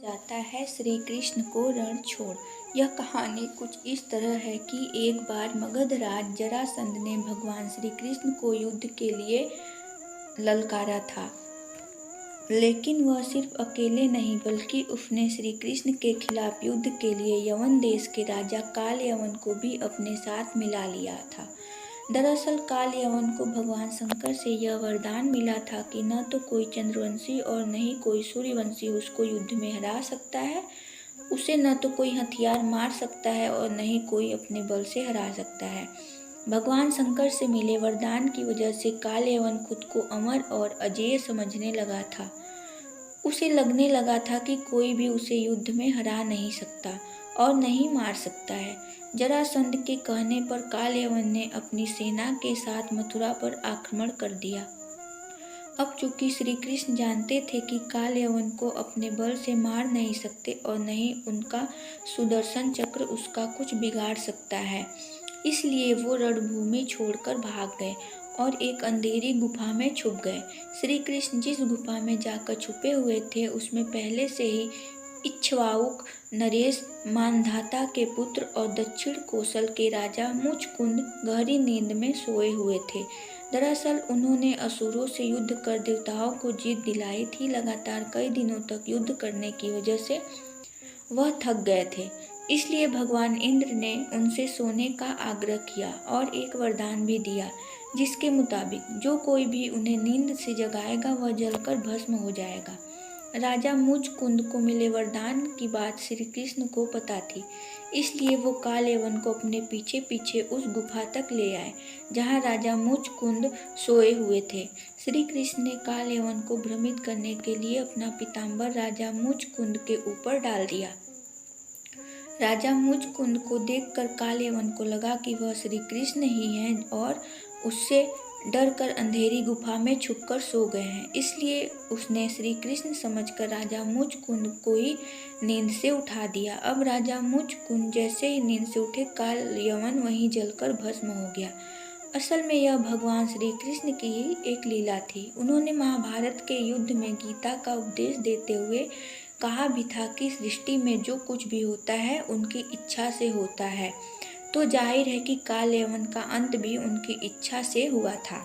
जाता है श्री कृष्ण को रण छोड़। यह कहानी कुछ इस तरह है कि एक बार मगध राज जरासंध ने भगवान श्री कृष्ण को युद्ध के लिए ललकारा था। लेकिन वह सिर्फ अकेले नहीं बल्कि उसने श्री कृष्ण के खिलाफ युद्ध के लिए यवन देश के राजा काल यवन को भी अपने साथ मिला लिया था। दरअसल काल यवन को भगवान शंकर से यह वरदान मिला था कि न तो कोई चंद्रवंशी और न ही कोई सूर्यवंशी उसको युद्ध में हरा सकता है, उसे न तो कोई हथियार मार सकता है और न ही कोई अपने बल से हरा सकता है। भगवान शंकर से मिले वरदान की वजह से काल यवन खुद को अमर और अजेय समझने लगा था। उसे लगने लगा था कि कोई भी उसे युद्ध में हरा नहीं सकता और नहीं मार सकता है। जरासंध के कहने पर काल यवन ने अपनी सेना के साथ मथुरा पर आक्रमण कर दिया। अब चूंकि श्री कृष्ण जानते थे कि काल यवन को अपने बल से मार नहीं सकते और न ही उनका सुदर्शन चक्र उसका कुछ बिगाड़ सकता है, इसलिए वो रणभूमि छोड़कर भाग गए और एक अंधेरी गुफा में छुप गए। श्री कृष्ण जिस गुफा में जाकर छुपे हुए थे उसमें पहले से ही इक्ष्वाकुक नरेश मांधाता के पुत्र और दक्षिण कोसल के राजा मुचकुंद गहरी नींद में सोए हुए थे। दरअसल उन्होंने असुरों से युद्ध कर देवताओं को जीत दिलाई थी। लगातार कई दिनों तक युद्ध करने की वजह से वह थक गए थे, इसलिए भगवान इंद्र ने उनसे सोने का आग्रह किया और एक वरदान भी दिया, जिसके मुताबिक जो कोई भी उन्हें नींद से जगाएगा वह जलकर भस्म हो जाएगा। राजा मुचकुंद को मिले वरदान की बात श्री कृष्ण को पता थी, इसलिए वो काल यवन को अपने पीछे पीछे उस गुफा तक ले आए जहाँ राजा मुचकुंद सोए हुए थे। श्री कृष्ण ने काल यवन को भ्रमित करने के लिए अपना पीताम्बर राजा मुचकुंद के ऊपर डाल दिया। राजा मुचकुंद को देखकर काल यवन को लगा कि वह श्री कृष्ण ही हैं और उससे डरकर अंधेरी गुफा में छुपकर सो गए हैं, इसलिए उसने श्री कृष्ण समझकर राजा मुचकुंद को ही नींद से उठा दिया। अब राजा मुचकुंद जैसे ही नींद से उठे काल यवन वहीं जलकर भस्म हो गया। असल में यह भगवान श्री कृष्ण की ही एक लीला थी। उन्होंने महाभारत के युद्ध में गीता का उपदेश देते हुए कहा भी था कि सृष्टि में जो कुछ भी होता है उनकी इच्छा से होता है, तो जाहिर है कि काल यवन का अंत भी उनकी इच्छा से हुआ था।